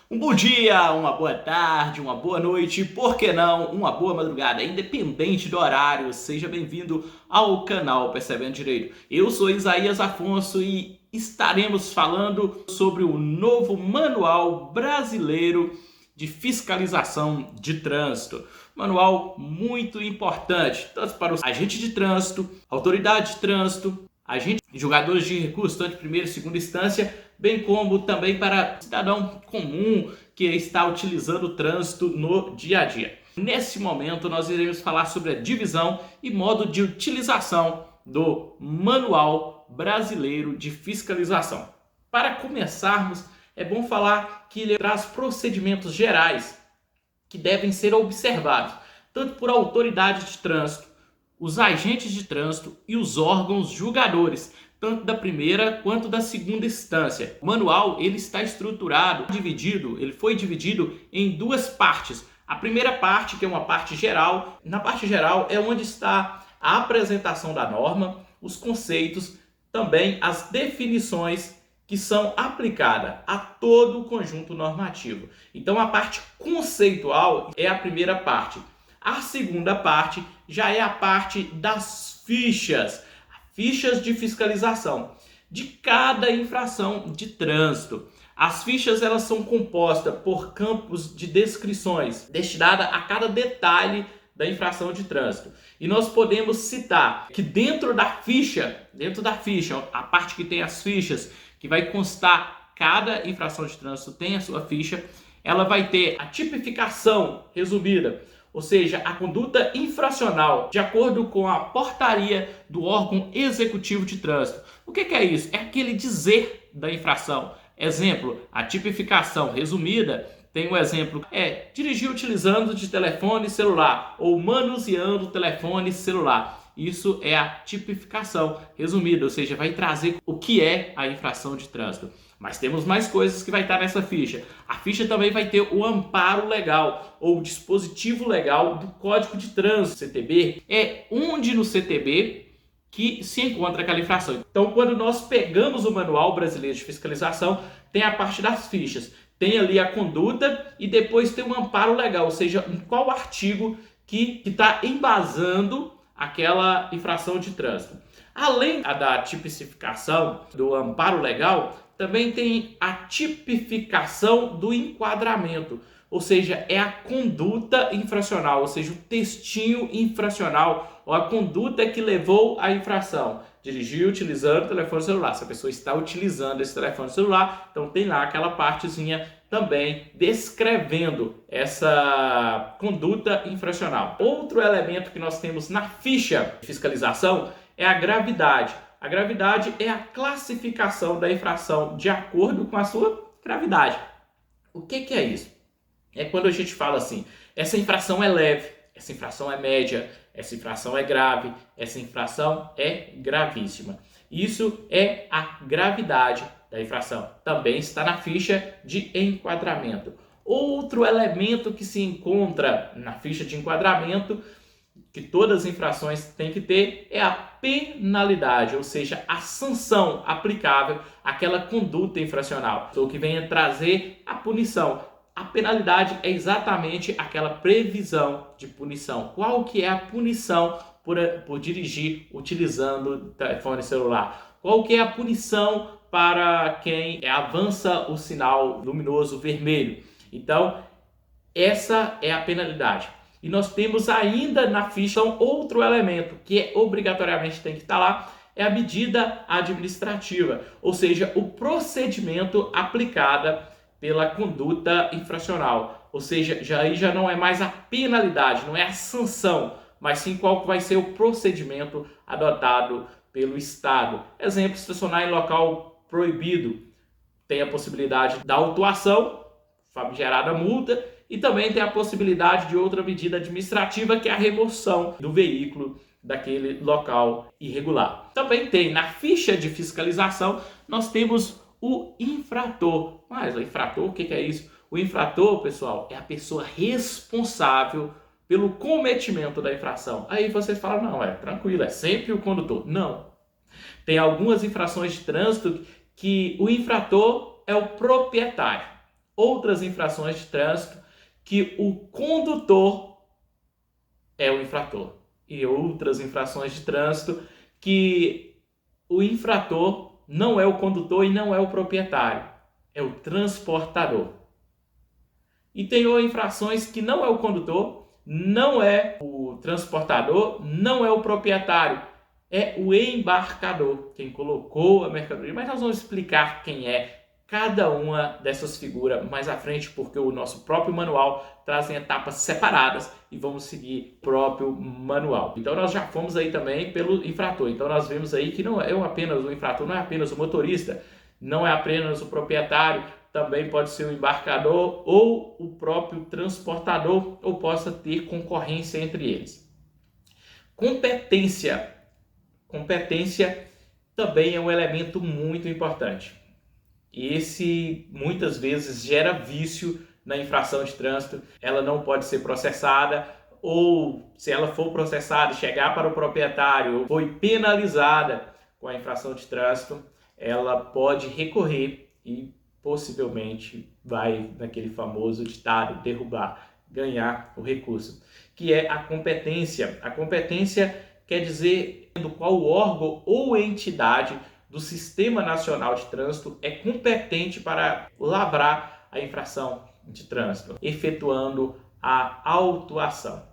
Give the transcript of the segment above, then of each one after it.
Um bom dia, uma boa tarde, uma boa noite, por que não, uma boa madrugada, independente do horário, seja bem-vindo ao canal Percebendo Direito. Eu sou Isaías Afonso e estaremos falando sobre o novo Manual Brasileiro de Fiscalização de Trânsito. Manual muito importante, tanto para os agentes de trânsito, autoridade de trânsito, agentes e julgadores de recurso, tanto de primeira e segunda instância, bem como também para o cidadão comum que está utilizando o trânsito no dia a dia. Nesse momento, nós iremos falar sobre a divisão e modo de utilização do Manual Brasileiro de Fiscalização. Para começarmos, é bom falar que ele traz procedimentos gerais que devem ser observados, tanto por autoridade de trânsito, os agentes de trânsito e os órgãos julgadores, tanto da primeira quanto da segunda instância. O manual ele está estruturado, ele foi dividido em duas partes. A primeira parte, que é uma parte geral, na parte geral é onde está a apresentação da norma, os conceitos, também as definições que são aplicadas a todo o conjunto normativo. Então a parte conceitual é a primeira parte. A segunda parte já é a parte das fichas de fiscalização de cada infração de trânsito. As fichas elas são compostas por campos de descrições destinada a cada detalhe da infração de trânsito. E nós podemos citar que dentro da ficha, a parte que tem as fichas, que vai constar cada infração de trânsito tem a sua ficha, ela vai ter a tipificação resumida, ou seja, a conduta infracional, de acordo com a portaria do órgão executivo de trânsito. O que é isso? É aquele dizer da infração. Exemplo, a tipificação resumida tem um exemplo, dirigir utilizando de telefone celular ou manuseando o telefone celular. Isso é a tipificação resumida, ou seja, vai trazer o que é a infração de trânsito. Mas temos mais coisas que vai estar nessa ficha. A ficha também vai ter o amparo legal ou dispositivo legal do Código de Trânsito, CTB. É onde no CTB que se encontra aquela infração. Então, quando nós pegamos o Manual Brasileiro de Fiscalização, tem a parte das fichas. Tem ali a conduta e depois tem um amparo legal, ou seja, em qual artigo que está embasando aquela infração de trânsito. Além da tipificação do amparo legal, também tem a tipificação do enquadramento, ou seja, é a conduta infracional, ou seja, o textinho infracional ou a conduta que levou à infração. Dirigir utilizando o telefone celular. Se a pessoa está utilizando esse telefone celular, então tem lá aquela partezinha também descrevendo essa conduta infracional. Outro elemento que nós temos na ficha de fiscalização é a gravidade. A gravidade é a classificação da infração de acordo com a sua gravidade. O que é isso? É quando a gente fala assim, essa infração é leve, essa infração é média, essa infração é grave, essa infração é gravíssima. Isso é a gravidade da infração. Também está na ficha de enquadramento. Outro elemento que se encontra na ficha de enquadramento, que todas as infrações têm que ter, é a penalidade, ou seja, a sanção aplicável àquela conduta infracional, o que vem a trazer a punição. A penalidade é exatamente aquela previsão de punição. Qual que é a punição por dirigir utilizando o telefone celular? Qual que é a punição para quem avança o sinal luminoso vermelho? Então, essa é a penalidade. E nós temos ainda na ficha outro elemento que obrigatoriamente tem que estar lá, é a medida administrativa, ou seja, o procedimento aplicado pela conduta infracional. Ou seja, já não é mais a penalidade, não é a sanção, mas sim qual vai ser o procedimento adotado pelo Estado. Exemplo, estacionar em local proibido. Tem a possibilidade da autuação, famigerada multa, e também tem a possibilidade de outra medida administrativa, que é a remoção do veículo daquele local irregular. Também tem na ficha de fiscalização, nós temos o infrator. Mas o infrator, o que é isso? O infrator, pessoal, é a pessoa responsável pelo cometimento da infração. Aí você fala, não, tranquilo, é sempre o condutor. Não. Tem algumas infrações de trânsito que o infrator é o proprietário. outras infrações de trânsito que o condutor é o infrator e outras infrações de trânsito que o infrator não é o condutor e não é o proprietário, é o transportador. E tem infrações que não é o condutor, não é o transportador, não é o proprietário, é o embarcador, quem colocou a mercadoria. Mas nós vamos explicar quem é cada uma dessas figuras mais à frente, porque o nosso próprio manual traz etapas separadas e vamos seguir o próprio manual. Então nós já fomos aí também pelo infrator. Então nós vemos aí que não é apenas o infrator, não é apenas o motorista, não é apenas o proprietário, também pode ser o embarcador ou o próprio transportador, ou possa ter concorrência entre eles. Competência também é um elemento muito importante. Esse muitas vezes gera vício na infração de trânsito. Ela não pode ser processada, ou se ela for processada, chegar para o proprietário, ou foi penalizada com a infração de trânsito, ela pode recorrer e possivelmente vai naquele famoso ditado, derrubar, ganhar o recurso, que é a competência. A competência quer dizer do qual órgão ou entidade do Sistema Nacional de Trânsito é competente para lavrar a infração de trânsito, efetuando a autuação.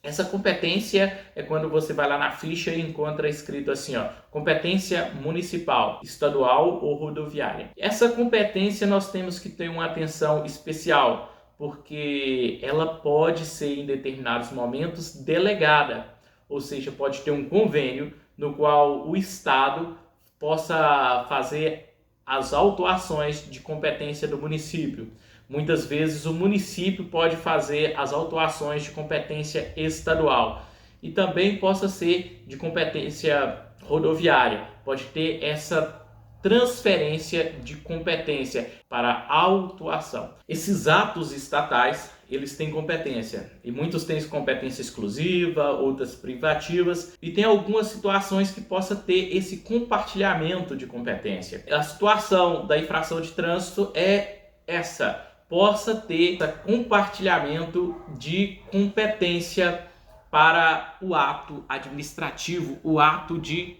Essa competência é quando você vai lá na ficha e encontra escrito assim, ó, competência municipal, estadual ou rodoviária. Essa competência nós temos que ter uma atenção especial, porque ela pode ser em determinados momentos delegada, ou seja, pode ter um convênio no qual o Estado possa fazer as autuações de competência do município. Muitas vezes o município pode fazer as autuações de competência estadual e também possa ser de competência rodoviária. Pode ter essa transferência de competência para autuação. Esses atos estatais, eles têm competência e muitos têm competência exclusiva, outras privativas, e tem algumas situações que possa ter esse compartilhamento de competência. A situação da infração de trânsito é essa, possa ter esse compartilhamento de competência para o ato administrativo, o ato de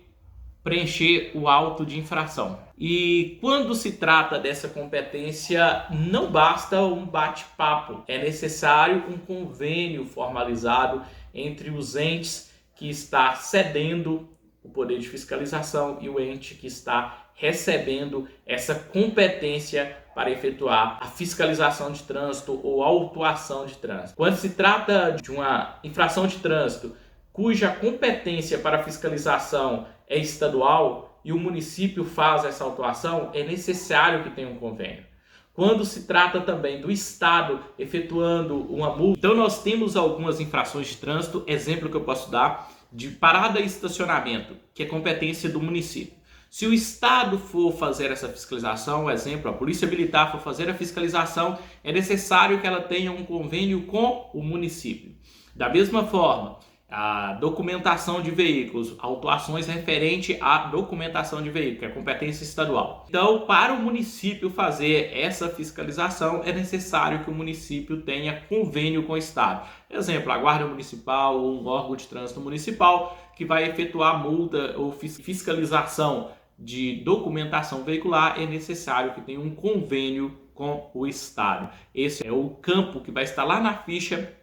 preencher o auto de infração. E quando se trata dessa competência, não basta um bate-papo, é necessário um convênio formalizado entre os entes que está cedendo o poder de fiscalização e o ente que está recebendo essa competência para efetuar a fiscalização de trânsito ou autuação de trânsito. Quando se trata de uma infração de trânsito cuja competência para fiscalização é estadual e o município faz essa autuação, é necessário que tenha um convênio. Quando se trata também do Estado efetuando uma multa, então nós temos algumas infrações de trânsito, exemplo que eu posso dar, de parada e estacionamento, que é competência do município. Se o Estado for fazer essa fiscalização, exemplo, a Polícia Militar for fazer a fiscalização, é necessário que ela tenha um convênio com o município. Da mesma forma, a documentação de veículos, autuações referente à documentação de veículos, que é competência estadual. Então, para o município fazer essa fiscalização, é necessário que o município tenha convênio com o Estado. Exemplo, a Guarda Municipal ou um órgão de trânsito municipal que vai efetuar multa ou fiscalização de documentação veicular, é necessário que tenha um convênio com o Estado. Esse é o campo que vai estar lá na ficha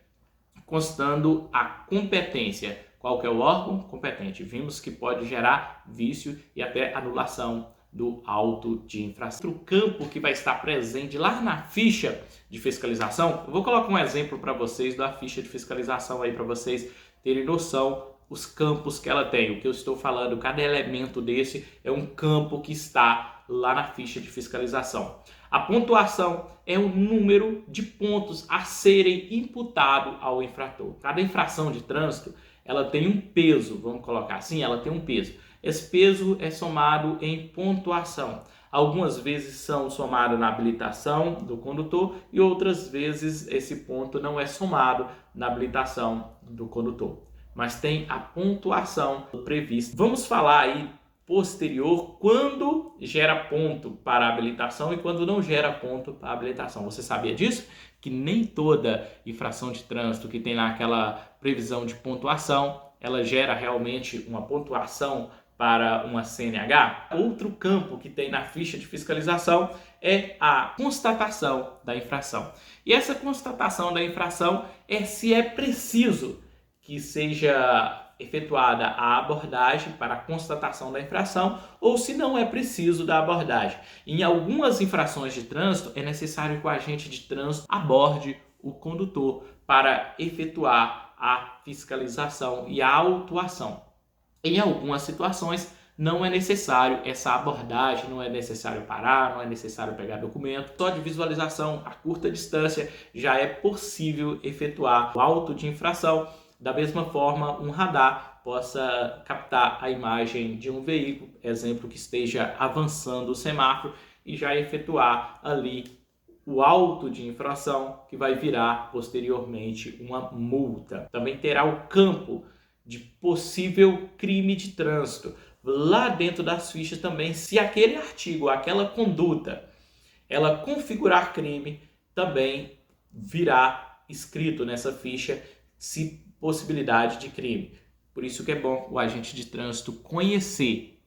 constando a competência. Qual que é o órgão competente? Vimos que pode gerar vício e até anulação do auto de infração. Outro campo que vai estar presente lá na ficha de fiscalização, eu vou colocar um exemplo para vocês da ficha de fiscalização aí para vocês terem noção os campos que ela tem. O que eu estou falando, cada elemento desse é um campo que está lá na ficha de fiscalização. A pontuação é o número de pontos a serem imputados ao infrator. Cada infração de trânsito, ela tem um peso, vamos colocar assim, ela tem um peso. Esse peso é somado em pontuação. Algumas vezes são somados na habilitação do condutor e outras vezes esse ponto não é somado na habilitação do condutor, mas tem a pontuação prevista. Vamos falar aí posterior quando gera ponto para a habilitação e quando não gera ponto para a habilitação. Você sabia disso? Que nem toda infração de trânsito que tem lá aquela previsão de pontuação, ela gera realmente uma pontuação para uma CNH. Outro campo que tem na ficha de fiscalização é a constatação da infração. E essa constatação da infração é se é preciso que seja efetuada a abordagem para a constatação da infração ou se não é preciso da abordagem. Em algumas infrações de trânsito é necessário que o agente de trânsito aborde o condutor para efetuar a fiscalização e a autuação. Em algumas situações não é necessário essa abordagem, não é necessário parar, não é necessário pegar documento. Só de visualização a curta distância já é possível efetuar o auto de infração. Da mesma forma, um radar possa captar a imagem de um veículo, exemplo que esteja avançando o semáforo, e já efetuar ali o auto de infração, que vai virar posteriormente uma multa. Também terá o campo de possível crime de trânsito. Lá dentro das fichas também, se aquele artigo, aquela conduta, ela configurar crime, também virá escrito nessa ficha se possibilidade de crime. Por isso que é bom o agente de trânsito conhecer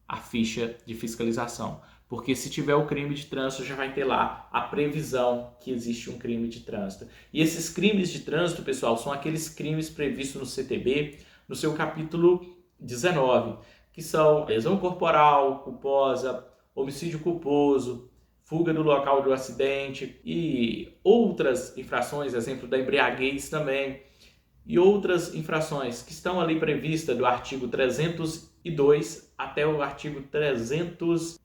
a ficha de fiscalização, porque se tiver o crime de trânsito já vai ter lá a previsão que existe um crime de trânsito. E esses crimes de trânsito, pessoal, são aqueles crimes previstos no CTB, no seu capítulo 19, que são lesão corporal culposa, homicídio culposo, fuga do local do acidente e outras infrações, exemplo da embriaguez também, e outras infrações que estão ali previstas do artigo 302 até o artigo 312.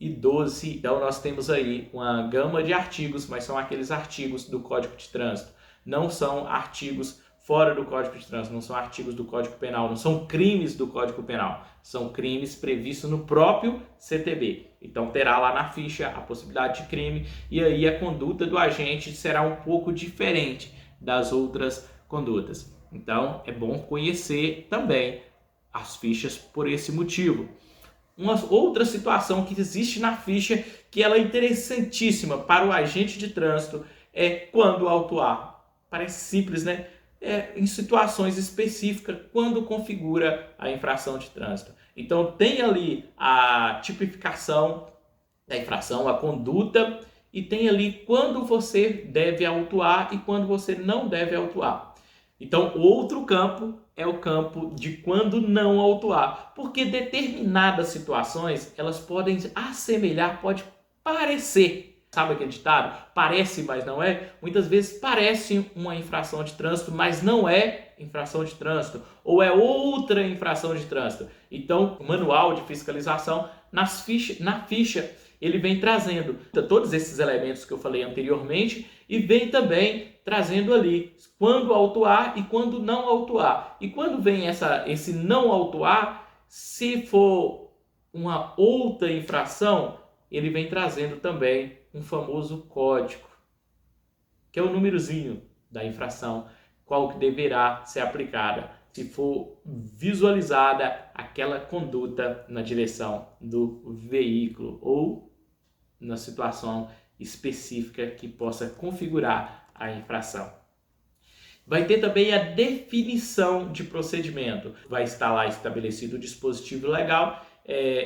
Então nós temos aí uma gama de artigos, mas são aqueles artigos do Código de Trânsito. Não são artigos fora do Código de Trânsito, não são artigos do Código Penal, não são crimes do Código Penal, são crimes previstos no próprio CTB. Então terá lá na ficha a possibilidade de crime e aí a conduta do agente será um pouco diferente das outras condutas. Então é bom conhecer também as fichas por esse motivo. Uma outra situação que existe na ficha que ela é interessantíssima para o agente de trânsito é quando autuar. Parece simples, né? Em situações específicas, quando configura a infração de trânsito. Então tem ali a tipificação da infração, a conduta, e tem ali quando você deve autuar e quando você não deve autuar. Então, outro campo é o campo de quando não autuar, porque determinadas situações, elas podem assemelhar, pode parecer, sabe aquele ditado? Parece, mas não é? Muitas vezes parece uma infração de trânsito, mas não é infração de trânsito, ou é outra infração de trânsito. Então, o manual de fiscalização, na ficha, ele vem trazendo todos esses elementos que eu falei anteriormente e vem também trazendo ali quando autuar e quando não autuar. E quando vem esse não autuar, se for uma outra infração, ele vem trazendo também um famoso código, que é o númerozinho da infração, qual que deverá ser aplicada se for visualizada aquela conduta na direção do veículo ou na situação específica que possa configurar a infração. Vai ter também a definição de procedimento. Vai estar lá estabelecido o dispositivo legal,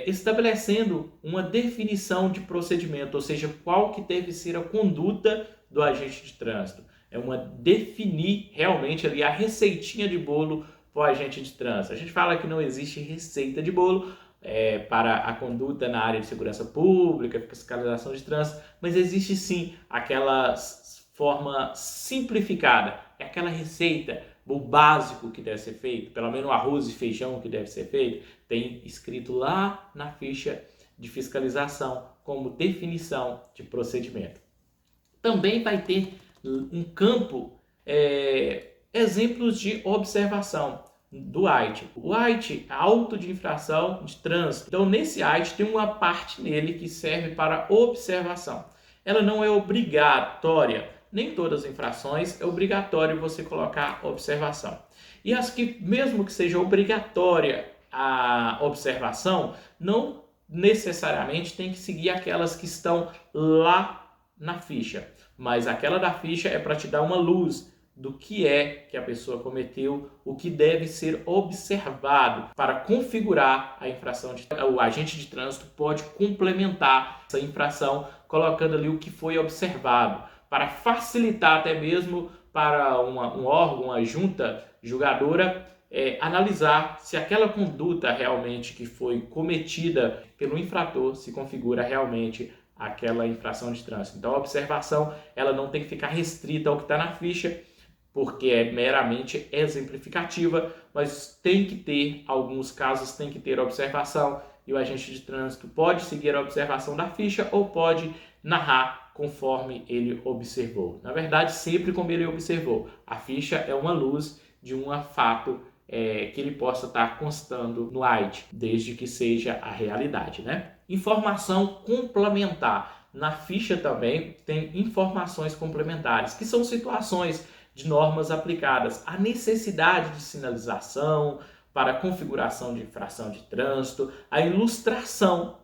estabelecendo uma definição de procedimento, ou seja, qual que deve ser a conduta do agente de trânsito. É uma definir realmente ali a receitinha de bolo para o agente de trânsito. A gente fala que não existe receita de bolo para a conduta na área de segurança pública, fiscalização de trânsito, mas existe sim aquela forma simplificada, é aquela receita, o básico que deve ser feito, pelo menos o arroz e feijão que deve ser feito, tem escrito lá na ficha de fiscalização como definição de procedimento. Também vai ter um campo, exemplos de observação do AIT. O AIT, auto de infração de trânsito. Então, nesse AIT tem uma parte nele que serve para observação. Ela não é obrigatória. Nem todas as infrações é obrigatório você colocar observação. E as que, mesmo que seja obrigatória a observação não necessariamente tem que seguir aquelas que estão lá na ficha, mas aquela da ficha é para te dar uma luz do que é que a pessoa cometeu, o que deve ser observado para configurar a infração. O agente de trânsito pode complementar essa infração colocando ali o que foi observado, para facilitar até mesmo para um órgão, uma junta julgadora, analisar se aquela conduta realmente que foi cometida pelo infrator se configura realmente aquela infração de trânsito. Então a observação ela não tem que ficar restrita ao que está na ficha, porque é meramente exemplificativa, mas tem que ter, alguns casos tem que ter observação, e o agente de trânsito pode seguir a observação da ficha ou pode narrar conforme ele observou. Na verdade, sempre como ele observou. A ficha é uma luz de um fato que ele possa estar constando no AID, desde que seja a realidade, né? Informação complementar. Na ficha também tem informações complementares, que são situações de normas aplicadas, a necessidade de sinalização para a configuração de infração de trânsito, a ilustração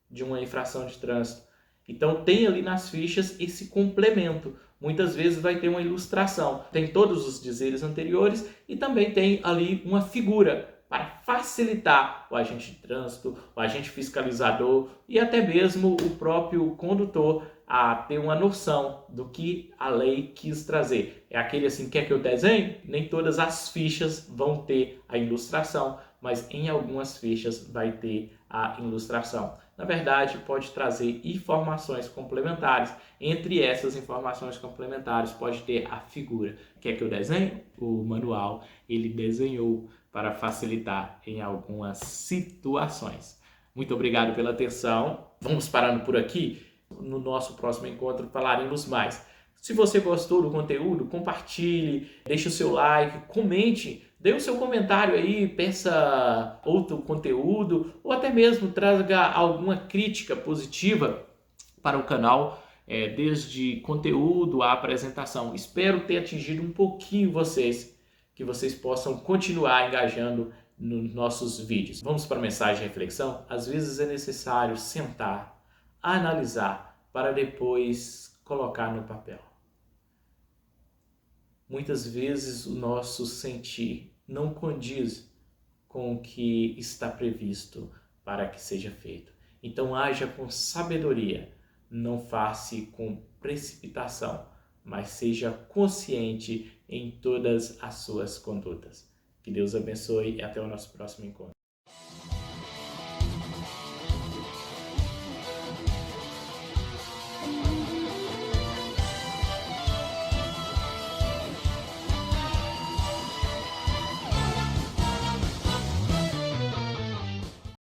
de uma infração de trânsito. Então tem ali nas fichas esse complemento. Muitas vezes vai ter uma ilustração, tem todos os dizeres anteriores e também tem ali uma figura para facilitar o agente de trânsito, o agente fiscalizador e até mesmo o próprio condutor a ter uma noção do que a lei quis trazer. É aquele assim, quer que eu desenhe? Nem todas as fichas vão ter a ilustração, mas em algumas fichas vai ter a ilustração. Na verdade, pode trazer informações complementares. Entre essas informações complementares pode ter a figura. Quer que eu desenhe? O manual ele desenhou para facilitar em algumas situações. Muito obrigado pela atenção. Vamos parando por aqui. No nosso próximo encontro falaremos mais. Se você gostou do conteúdo, compartilhe, deixe o seu like, comente, dê o seu comentário aí, peça outro conteúdo ou até mesmo traga alguma crítica positiva para o canal, desde conteúdo à apresentação. Espero ter atingido um pouquinho vocês, que vocês possam continuar engajando nos nossos vídeos. Vamos para a mensagem de reflexão? Às vezes é necessário sentar, analisar, para depois colocar no papel. Muitas vezes o nosso sentir não condiz com o que está previsto para que seja feito. Então haja com sabedoria, não faça com precipitação, mas seja consciente em todas as suas condutas. Que Deus abençoe e até o nosso próximo encontro.